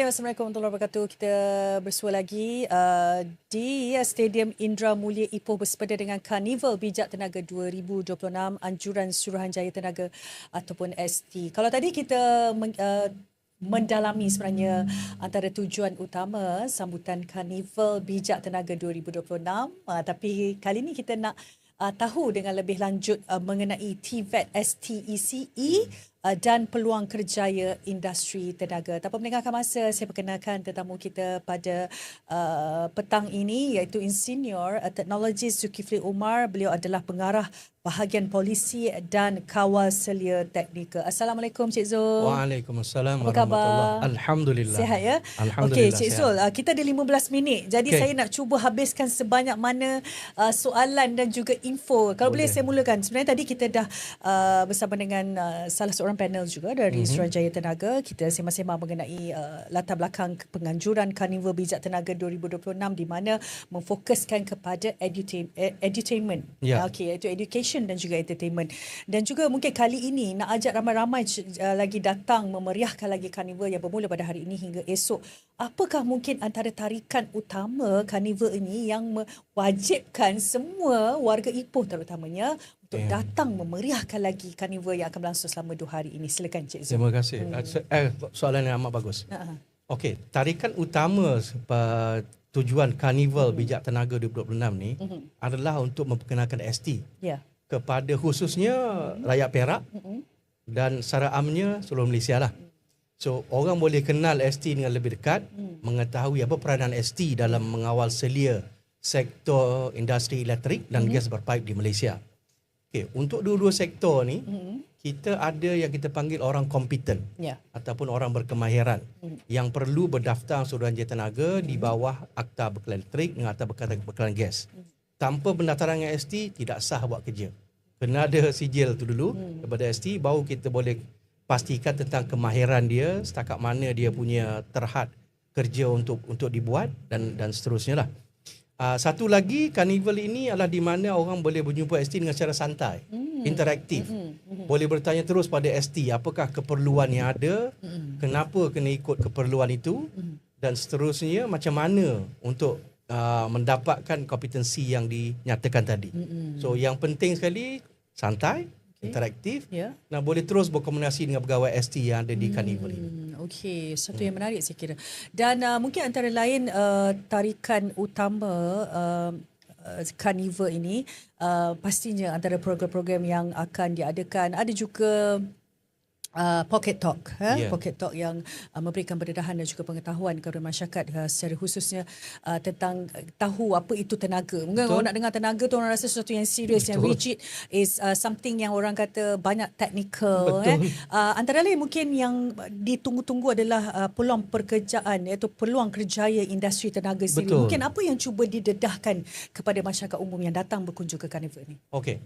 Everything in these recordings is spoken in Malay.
Assalamualaikum warahmatullahi wabarakatuh. Kita bersua lagi di Stadium Indra Mulia Ipoh bersepeda dengan Karnival Bijak Tenaga 2026 Anjuran Suruhanjaya Tenaga ataupun ST. Kalau tadi kita mendalami sebenarnya antara tujuan utama sambutan Karnival Bijak Tenaga 2026, tapi kali ini kita nak tahu dengan lebih lanjut mengenai TVET STECE dan peluang kerjaya industri tenaga. Tanpa meninggalkan masa, saya perkenalkan tetamu kita pada petang ini iaitu Insinyur Teknologis Zulkifli Umar. Beliau adalah pengarah bahagian polisi dan kawal selia teknikal. Assalamualaikum Cik Zul. Waalaikumsalam Apa khabar? warahmatullahi. Alhamdulillah. Sihat ya? Alhamdulillah. Okey Cik Zul, kita ada 15 minit. Jadi saya nak cuba habiskan sebanyak mana soalan dan juga info. Kalau boleh saya mulakan. Sebenarnya tadi kita dah bersama dengan salah seorang panel juga dari Suruhanjaya Tenaga. Kita sembang-sembang mengenai latar belakang penganjuran Karnival Bijak Tenaga 2026 di mana memfokuskan kepada edutainment. Ya. Okey, iaitu education dan juga entertainment. Dan juga mungkin kali ini nak ajak ramai-ramai lagi datang memeriahkan lagi Karnival yang bermula pada hari ini hingga esok. Apakah mungkin antara tarikan utama Karnival ini yang mewajibkan semua warga Ipoh terutamanya untuk datang memeriahkan lagi Karnival yang akan berlangsung selama 2 hari ini? Silakan Cik Zul. Terima kasih. Soalan yang amat bagus. Okey, tarikan utama tujuan Karnival Bijak Tenaga 2026 ni adalah untuk memperkenalkan ST. Ya. Kepada khususnya rakyat Perak dan secara amnya seluruh Malaysia lah. So orang boleh kenal ST dengan lebih dekat, mengetahui apa peranan ST dalam mengawal selia sektor industri elektrik dan gas berpaip di Malaysia. Okay, untuk dua-dua sektor ni kita ada yang kita panggil orang kompeten ataupun orang berkemahiran yang perlu berdaftar Suruhanjaya Tenaga di bawah Akta Bekalan Elektrik dengan Akta Bekalan Gas. Tanpa pendaftaran dengan ST tidak sah buat kerja. Kena ada sijil tu dulu kepada ST, baru kita boleh pastikan tentang kemahiran dia, setakat mana dia punya terhad kerja untuk dibuat dan seterusnya lah. Satu lagi, Karnival ini adalah di mana orang boleh berjumpa ST dengan secara santai, interaktif. Boleh bertanya terus pada ST apakah keperluan yang ada, kenapa kena ikut keperluan itu dan seterusnya, macam mana untuk mendapatkan kompetensi yang dinyatakan tadi. So yang penting sekali santai, interaktif, dan boleh terus berkomunikasi dengan pegawai ST yang ada di Karnival ini. Okey, satu yang menarik saya kira. Dan mungkin antara lain tarikan utama Karnival ini pastinya antara program-program yang akan diadakan ada juga Pocket Talk, Pocket Talk yang memberikan pendedahan dan juga pengetahuan kepada masyarakat secara khususnya tentang tahu apa itu tenaga. Mungkin orang nak dengar tenaga tu orang rasa sesuatu yang serius, yang rigid, is something yang orang kata banyak technical. Antara lain mungkin yang ditunggu-tunggu adalah peluang pekerjaan, iaitu peluang kerjaya industri tenaga sendiri. Mungkin apa yang cuba didedahkan kepada masyarakat umum yang datang berkunjung ke Karnival ni? Okey.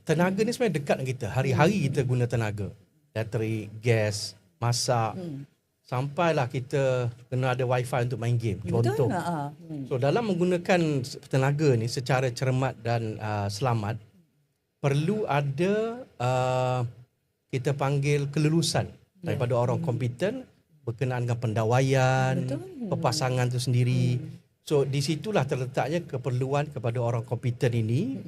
Tenaga ni sebenarnya dekat dengan kita. Hari-hari kita guna tenaga. Elektrik, gas, masak. Sampailah kita kena ada wifi untuk main game. Contoh. So dalam menggunakan tenaga ni secara cermat dan selamat, perlu ada kita panggil kelulusan daripada orang kompeten berkenaan dengan pendawaian, pepasangan tu sendiri. So di situlah terletaknya keperluan kepada orang kompeten ini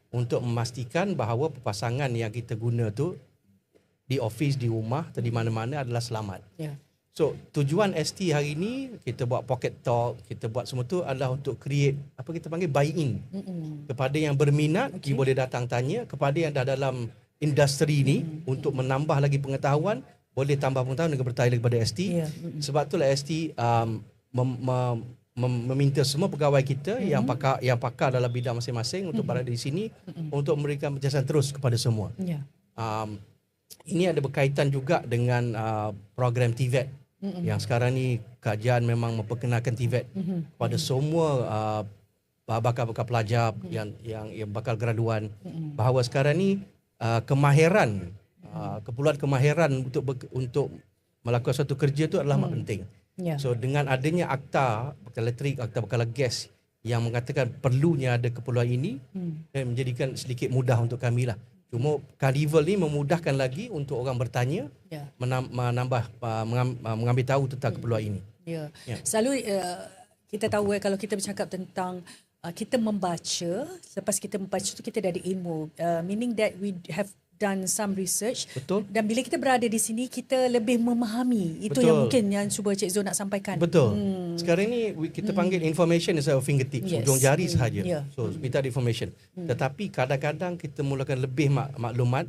untuk memastikan bahawa pasangan yang kita guna tu di office, di rumah atau di mana-mana adalah selamat. So tujuan ST hari ini kita buat pocket talk, kita buat semua tu adalah untuk create apa kita panggil buy-in. Kepada yang berminat, dia boleh datang tanya. Kepada yang dah dalam industri ni untuk menambah lagi pengetahuan, boleh tambah pengetahuan dengan bertanya kepada ST. Sebab itulah ST meminta semua pegawai kita yang pakar dalam bidang masing-masing untuk berada di sini untuk memberikan penjelasan terus kepada semua. Ini ada berkaitan juga dengan program TVET yang sekarang ni kajian memang memperkenalkan TVET kepada semua bakal pelajar yang bakal graduan, bahawa sekarang ni kemahiran keperluan kemahiran untuk melakukan suatu kerja itu adalah amat penting. So dengan adanya akta bekalan elektrik, akta bekalan gas yang mengatakan perlunya ada keperluan ini, menjadikan sedikit mudah untuk kami lah Cuma Carnival ni memudahkan lagi untuk orang bertanya, Ya. mengambil tahu tentang keperluan ini. Ya. Ya. Selalu kita tahu kalau kita bercakap tentang kita membaca, lepas kita membaca tu kita dah ada ilmu. Meaning that we have done some research. Betul. Dan bila kita berada di sini, kita lebih memahami. Itu Betul. yang mungkin yang cuba Cik Zul nak sampaikan. Betul. Sekarang ni kita panggil information is our fingertips, Yes. ujung jari sahaja. Ya. So kita ada information. Tetapi kadang-kadang kita mulakan lebih maklumat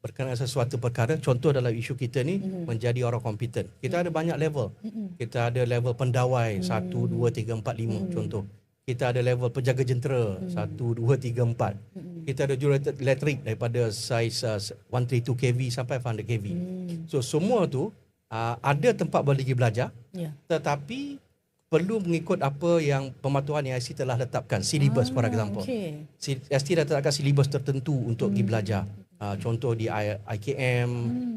berkenaan sesuatu perkara. Contoh dalam isu kita ni menjadi orang kompeten. Kita ada banyak level. Kita ada level pendawai 1, 2, 3, 4, 5 contoh. Kita ada level penjaga jentera 1, 2, 3, 4. Kita ada jurutera elektrik daripada saiz 132 kV sampai 500 kV. So semua tu ada tempat boleh pergi belajar, Ya. tetapi perlu mengikut apa yang pematuhan yang IC telah letakkan, syllabus for example. Okay. ST dah letakkan syllabus tertentu untuk pergi belajar. Contoh di IKM,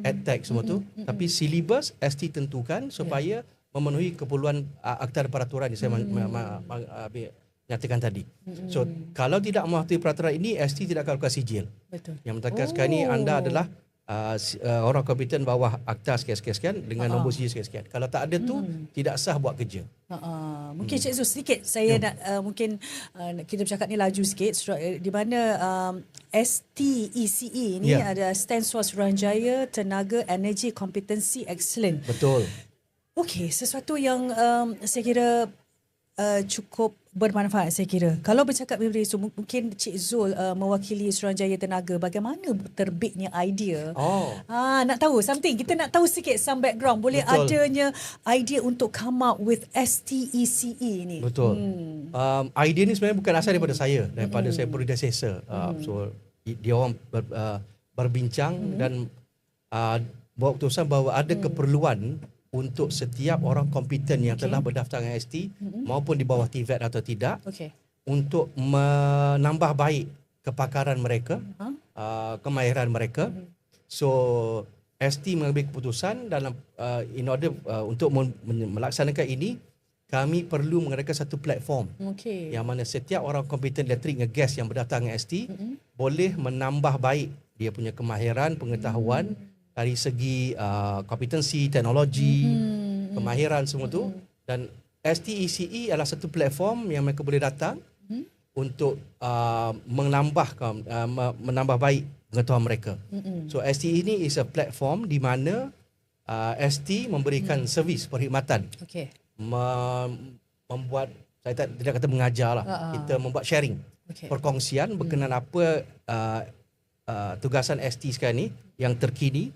EdTech semua tu. Tapi syllabus ST tentukan supaya memenuhi keperluan akta peraturan yang saya nyatakan tadi. So kalau tidak mematuhi peraturan ini, ST tidak akan lakukan sijil. Betul. Yang menetapkan sekarang ni anda adalah orang kompeten bawah akta sekian-sekian dengan nombor sijil sekian-sekian. Kalau tak ada tu, tidak sah buat kerja. Mungkin Cik Zul sedikit saya nak mungkin kita bercakap ni laju sikit di mana STECE ni ada stand for Suruhanjaya Tenaga Energy Competency Excellent. Betul. Okey, sesuatu yang saya kira cukup bermanfaat saya kira. Kalau bercakap dari itu, mungkin Cik Zul mewakili Suruhanjaya Tenaga, bagaimana terbitnya idea? Nak tahu something. Kita nak tahu sikit some background. Boleh Betul. adanya idea untuk come up with STECE ni. Betul. Idea ni sebenarnya bukan asal daripada saya, daripada saya predecessor. So dia orang berbincang dan buat keputusan bahawa ada keperluan untuk setiap orang kompeten yang telah berdaftar dengan ST maupun di bawah TVET atau tidak, untuk menambah baik kepakaran mereka, kemahiran mereka. So ST mengambil keputusan dalam in order untuk melaksanakan ini, kami perlu mengadakan satu platform yang mana setiap orang kompeten elektrik ngegas yang berdaftar dengan ST boleh menambah baik dia punya kemahiran, pengetahuan dari segi kompetensi, teknologi, kemahiran semua tu. Dan STECE adalah satu platform yang mereka boleh datang untuk menambah baik pengetahuan mereka. So STE ini is a platform di mana ST memberikan servis perkhidmatan. Membuat, saya tidak kata mengajar lah, kita membuat sharing, perkongsian berkenaan apa tugasan ST sekarang ni yang terkini,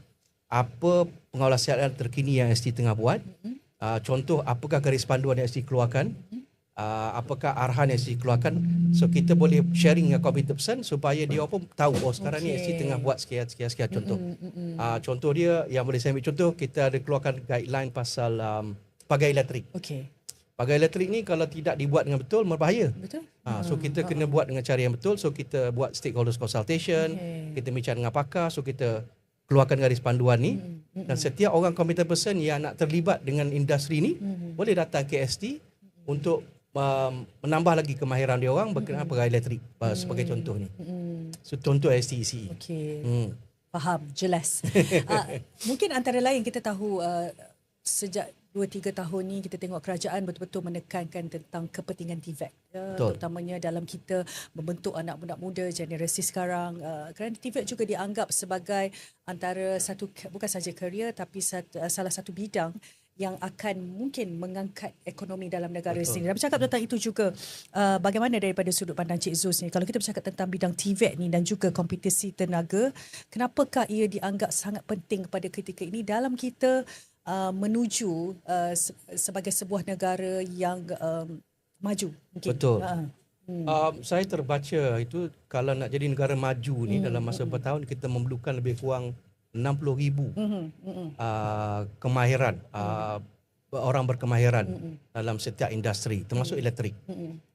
apa pengawalan siaran terkini yang ST tengah buat. Contoh, apakah garis panduan yang ST keluarkan, apakah arahan yang ST keluarkan. So kita boleh sharing dengan competent person supaya dia pun tahu, sekarang ni ST tengah buat sekian contoh. Contoh dia yang boleh saya ambil contoh, kita ada keluarkan guideline pasal pagar elektrik. Pagar elektrik ni kalau tidak dibuat dengan betul, berbahaya. So kita kena buat dengan cara yang betul. So kita buat stakeholders consultation, kita bincang dengan pakar, so kita keluarkan garis panduan ni. Dan setiap orang competent person yang nak terlibat dengan industri ni boleh datang ke ST untuk menambah lagi kemahiran dia orang berkenaan pagar elektrik, sebagai contoh ni. So contoh STECE. Faham, jelas. Mungkin antara lain kita tahu sejak 2-3 tahun ni kita tengok kerajaan betul-betul menekankan tentang kepentingan TVET. Terutamanya dalam kita membentuk anak-anak muda generasi sekarang. Kerana TVET juga dianggap sebagai antara satu, bukan saja kerjaya, tapi salah satu bidang yang akan mungkin mengangkat ekonomi dalam negara sendiri. Dan bercakap tentang itu juga, bagaimana daripada sudut pandang Cik Zul ni, kalau kita bercakap tentang bidang TVET ni dan juga kompetensi tenaga, kenapakah ia dianggap sangat penting pada ketika ini dalam kita menuju sebagai sebuah negara yang maju mungkin. Betul. Saya terbaca itu, kalau nak jadi negara maju ni dalam masa bertahun, kita memerlukan lebih kurang 60,000 kemahiran, orang berkemahiran dalam setiap industri, termasuk elektrik.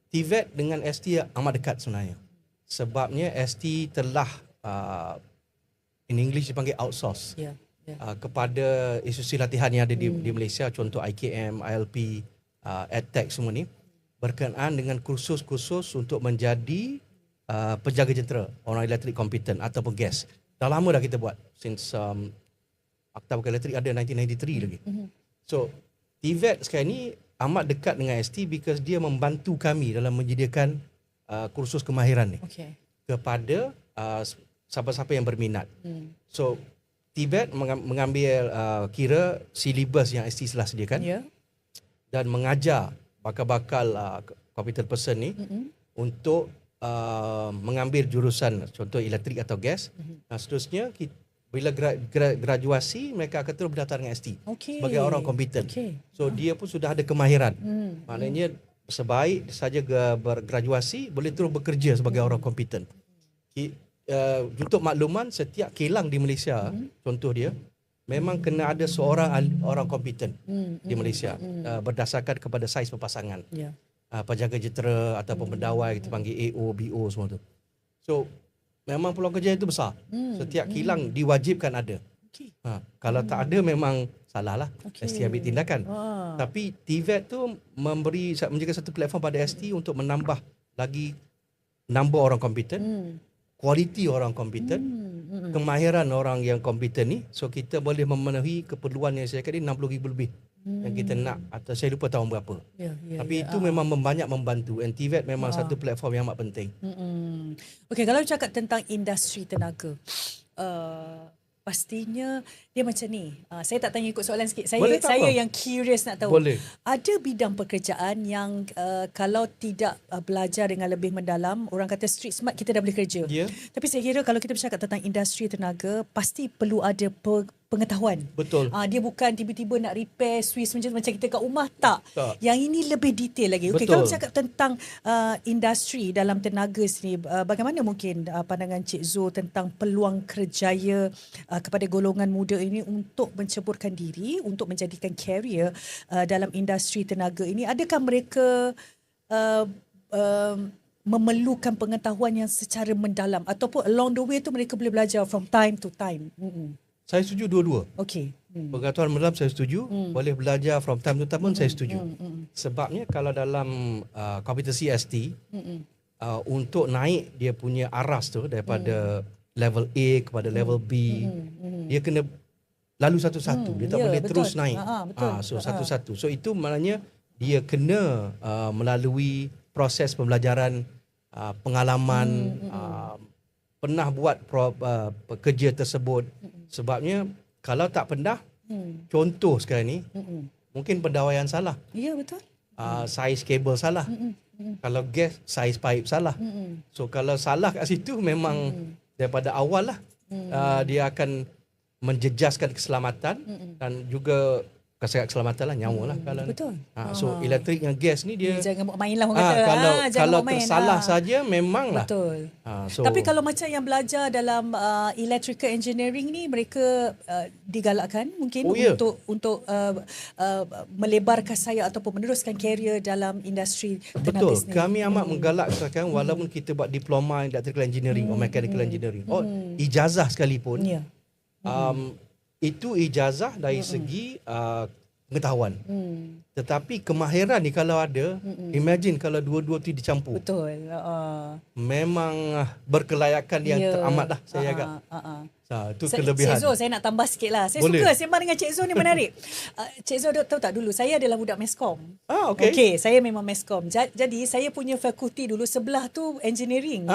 TVET dengan ST amat dekat sebenarnya. Sebabnya ST telah in English dipanggil outsource kepada institusi latihan yang ada di Malaysia, contoh IKM, ILP, EdTech semua ni, berkenaan dengan kursus-kursus untuk menjadi penjaga jentera, orang elektrik kompetent ataupun gas. Dah lama dah kita buat. Since Akta Pegawai Elektrik ada 1993 lagi. So TVET sekarang ni amat dekat dengan ST because dia membantu kami dalam menyediakan kursus kemahiran ni kepada siapa-siapa yang berminat. So TVET mengambil kira silibus yang ST telah sediakan dan mengajar bakal-bakal competent person ni untuk mengambil jurusan contoh elektrik atau gas. Seterusnya bila graduasi mereka akan terus berdaftar dengan ST sebagai orang kompeten. So dia pun sudah ada kemahiran. Maknanya sebaik saja bergraduasi boleh terus bekerja sebagai orang kompeten. Untuk makluman, setiap kilang di Malaysia contoh dia memang kena ada seorang orang kompeten di Malaysia berdasarkan kepada saiz perpasangan. Penjaga jentera ataupun pendawai kita panggil AO, BO semua tu. So memang peluang kerja itu besar. Setiap kilang diwajibkan ada. Kalau tak ada memang salah lah. ST ambil tindakan. Tapi TVET tu menjadi satu platform pada ST untuk menambah lagi number orang kompeten, kualiti orang kompeten, kemahiran orang yang kompeten ni. So kita boleh memenuhi keperluan yang saya kata 60,000 lebih yang kita nak, atau saya lupa tahun berapa. Tapi itu memang banyak membantu. And TVET memang satu platform yang amat penting. Okey, kalau cakap tentang industri tenaga, pastinya dia macam ni. Saya tak tanya ikut soalan sikit. Saya yang curious nak tahu. Boleh. Ada bidang pekerjaan yang kalau tidak belajar dengan lebih mendalam, orang kata street smart, kita dah boleh kerja. Tapi saya kira kalau kita bercakap tentang industri tenaga, pasti perlu ada pengetahuan. Betul. Dia bukan tiba-tiba nak repair switch macam kita kat rumah, tak. Yang ini lebih detail lagi. Okey, kalau bercakap tentang industri dalam tenaga sini, bagaimana mungkin pandangan Cik Zul tentang peluang kerjaya kepada golongan muda ini untuk menceburkan diri, untuk menjadikan career dalam industri tenaga ini? Adakah mereka memerlukan pengetahuan yang secara mendalam, ataupun along the way tu mereka boleh belajar from time to time? Saya setuju dua-dua. Okey. Pengetahuan mendalam saya setuju. Boleh belajar from time to time pun saya setuju. Sebabnya kalau dalam kompetensi ST, untuk naik dia punya aras tu daripada level A kepada level B, dia kena lalu satu-satu. Dia tak boleh terus naik. So satu-satu. So itu maknanya dia kena melalui proses pembelajaran, pengalaman, pernah buat kerja tersebut. Sebabnya kalau tak pernah, contoh sekarang ni, mungkin pendawaian salah. Ya, betul. Saiz kabel salah. Kalau gas, saiz pipe salah. So kalau salah kat situ memang daripada awal lah dia akan menjejaskan keselamatan dan juga keselamatan lah, nyawa lah. Betul. So elektrik dengan gas ni dia jangan buat main lah orang kata. Kalau tersalah saja memang lah. Betul. Tapi kalau macam yang belajar dalam electrical engineering ni, mereka digalakkan mungkin untuk melebarkan saya ataupun meneruskan karier dalam industri tenaga betul. sendiri. Kami amat menggalakkan walaupun kita buat diploma electrical engineering or mechanical engineering, ijazah sekalipun, itu ijazah dari segi pengetahuan. Tetapi kemahiran ni kalau ada, imagine kalau dua-dua tu dicampur. Betul. Memang berkelayakan yang teramat lah saya agak. Itu kelebihan. Cik Zul, saya nak tambah sikit lah. Saya Boleh. suka sembang dengan Cik Zul ni, menarik. Cik Zul tahu tak, dulu saya adalah budak Meskom. Okey. Okey, saya memang Meskom. Jadi saya punya fakulti dulu sebelah tu engineering.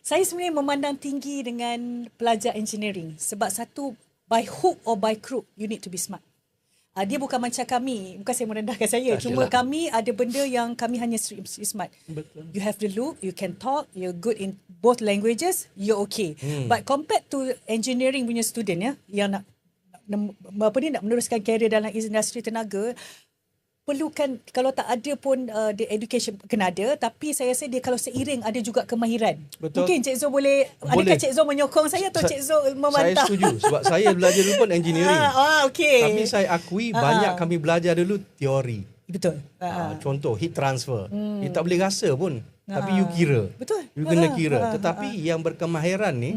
Saya sebenarnya memandang tinggi dengan pelajar engineering. Sebab satu, by hook or by crook, you need to be smart. Dia bukan macam kami, bukan saya merendahkan saya. Cuma kami ada benda yang kami hanya street smart. Betul. You have the look, you can talk, you're good in both languages, you're okay. But compared to engineering punya student yang nak meneruskan karier dalam industri tenaga, perlukan, kalau tak ada pun the education kena ada, tapi saya rasa dia kalau seiring ada juga kemahiran. Betul. Mungkin Cik Zul boleh. Adakah Cik Zul menyokong saya atau Cik Zul membantah? Saya setuju sebab saya belajar dulu pun engineering. Okey. Tapi saya akui banyak kami belajar dulu teori. Betul. Contoh heat transfer. You tak boleh rasa pun. Tapi you kira. Betul. You kena kira. Tetapi yang berkemahiran ni,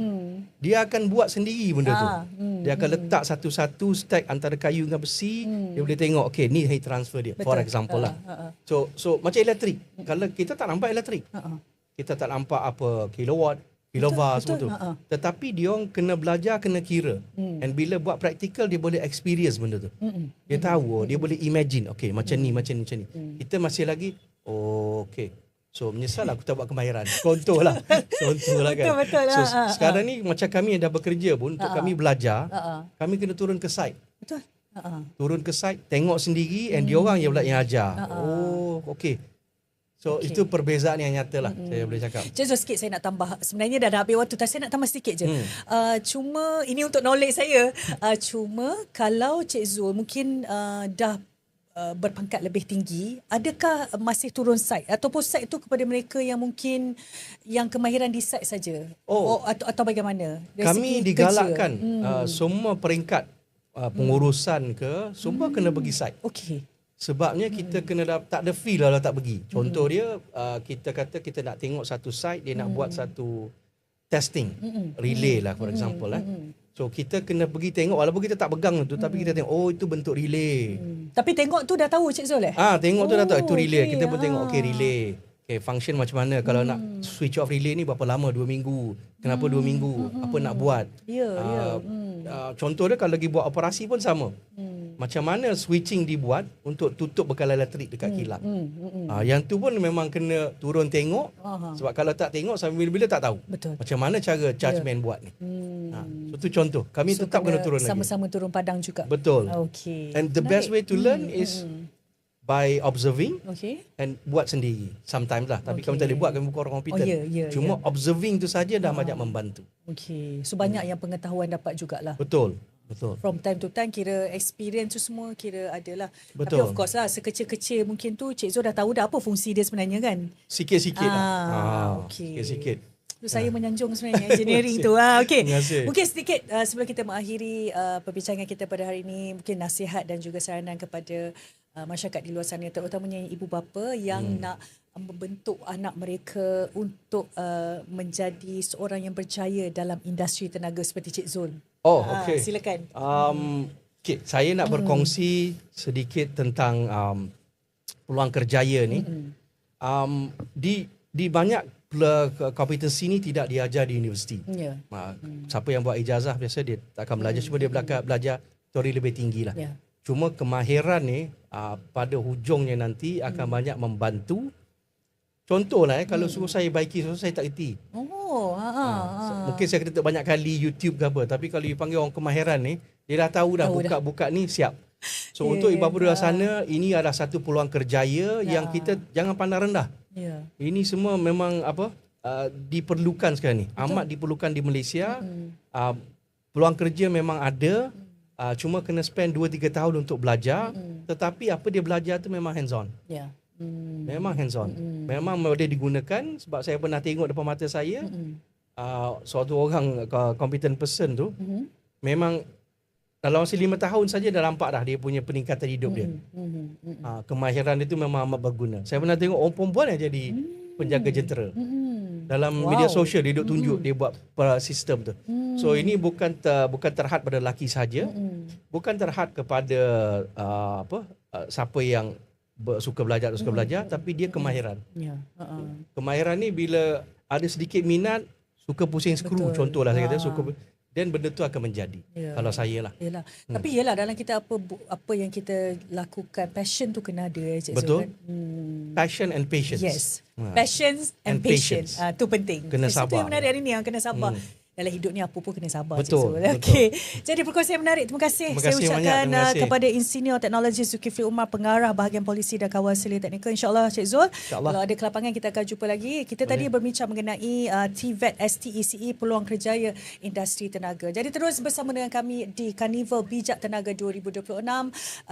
dia akan buat sendiri benda tu. Dia akan letak satu-satu stack antara kayu dengan besi. Dia boleh tengok, okay, ni heat transfer dia. Betul. For example lah. So macam elektrik. Kalau kita tak nampak elektrik. kita tak nampak apa kilowatt, kilovar semua tu. Tetapi dia orang kena belajar, kena kira. And bila buat praktikal dia boleh experience benda tu. Dia tahu, dia boleh imagine, okay macam ni, macam ni, macam ni. Kita masih lagi, okay. So menyesal aku tak buat kemahiran. Contohlah kan. Betul So sekarang ni macam kami yang dah bekerja pun, untuk kami belajar, kami kena turun ke site. Betul. Turun ke site, tengok sendiri, and dia orang yang pula yang ajar. Oh, okay. So itu perbezaan yang nyata lah, saya boleh cakap. Cik Zul, sikit saya nak tambah. Sebenarnya dah habis waktu, tapi saya nak tambah sedikit je. Cuma ini untuk knowledge saya. Cuma kalau Cik Zul mungkin dah berpangkat lebih tinggi, adakah masih turun site ataupun site tu kepada mereka yang mungkin yang kemahiran di site saja? Atau bagaimana? Dari Kami segi digalakkan kerja. semua peringkat pengurusan ke semua kena pergi site. Okey. Sebabnya kita kena tak ada feel kalau tak pergi. Contoh dia, kita kata kita nak tengok satu site, dia nak buat satu testing, relay lah for example. So kita kena pergi tengok, walaupun kita tak pegang tu, tapi kita tengok, oh itu bentuk relay. Tapi tengok tu dah tahu Cik Zul Tengok tu dah tahu, itu relay. Okay. Kita pun tengok, okay relay. Okay, function macam mana, kalau nak switch off relay ni berapa lama, 2 minggu. Kenapa 2 minggu? Apa nak buat? Contoh dia kalau lagi buat operasi pun sama. Macam mana switching dibuat untuk tutup bekalan elektrik dekat kilang. Yang tu pun memang kena turun tengok. Sebab kalau tak tengok sambil bila tak tahu. Betul. Macam mana cara chargeman buat ni. Itu contoh. Kami tetap kena turun lagi. Sama-sama turun padang juga. Betul. Okay. And the best way to learn is by observing and buat sendiri. Sometimes lah. Tapi kami tak boleh buat, kami buka orang komputer. Cuma observing tu saja dah banyak membantu. Okay. So banyak yang pengetahuan dapat jugalah. Betul. From time to time, kira experience tu semua kira adalah. Betul. Tapi of course lah, sekecil-kecil mungkin tu Cik Zul dah tahu dah apa fungsi dia sebenarnya kan. Sikit-sikit lah. Okay. Sikit-sikit. Saya menyanjung sebenarnya engineering tu. Okay. Terima kasih. Mungkin sedikit sebelum kita mengakhiri perbincangan kita pada hari ini, mungkin nasihat dan juga saranan kepada masyarakat di luar sana, terutamanya ibu bapa yang nak membentuk anak mereka untuk menjadi seorang yang berjaya dalam industri tenaga seperti Cik Zul. Okay. Silakan. Okay, saya nak berkongsi sedikit tentang peluang kerjaya ni. Di banyak kompetensi ni tidak diajar di universiti. Siapa yang buat ijazah biasa dia tak akan belajar, cuma dia belajar teori lebih tinggi lah. Cuma kemahiran ni pada hujungnya nanti akan banyak membantu. Contohlah kalau suruh saya baiki sesuatu saya tak reti. Mungkin saya kena banyak kali YouTube ke apa, tapi kalau dipanggil orang kemahiran ni, dia dah tahu dah buka-buka ni siap. So untuk ibu bapa di luar sana, ini adalah satu peluang kerjaya yang kita jangan pandang rendah. Ini semua memang diperlukan sekarang ni. Amat diperlukan di Malaysia. Peluang kerja memang ada. Cuma kena spend 2-3 tahun untuk belajar. Tetapi apa dia belajar tu memang hands on. Memang hands on. Memang boleh digunakan. Sebab saya pernah tengok depan mata saya, suatu orang competent person tu memang dalam masa 5 tahun saja dah nampak dah dia punya peningkatan hidup dia. Kemahiran dia tu memang amat berguna. Saya pernah tengok orang perempuan yang jadi penjaga jentera. Dalam media sosial dia duk tunjuk dia buat sistem tu. So ini bukan terhad pada lelaki saja. Bukan terhad kepada siapa yang suka belajar atau suka belajar, tapi dia kemahiran. Kemahiran ni bila ada sedikit minat, suka pusing skru, contohlah saya kata, suka, dan benda tu akan menjadi. Kalau saya lah. Tapi yelah, dalam kita apa yang kita lakukan, passion tu kena ada. Cik Betul. Zul, kan? Passion and patience. Yes. Passions and patience. Tu penting. Kena sabar. Itu yang menarik hari ni, yang kena sabar. Dalam hidup ni apa pun kena sabar. Betul. Okey. Jadi perkongsian menarik. Terima kasih. Saya ucapkan kepada Insinyur Teknologi Zulkifli Umar, Pengarah Bahagian Polisi dan Kawal Selia Teknikal. InsyaAllah Cik Zul. Kalau ada kelapangan kita akan jumpa lagi. Kita tadi berbincang mengenai TVET STECE, peluang kerjaya industri tenaga. Jadi terus bersama dengan kami di Karnival Bijak Tenaga 2026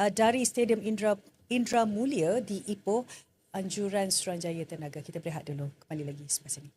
dari Stadium Indra Mulia di Ipoh, Anjuran Suruhanjaya Tenaga. Kita berehat dulu. Kembali lagi selepas ini.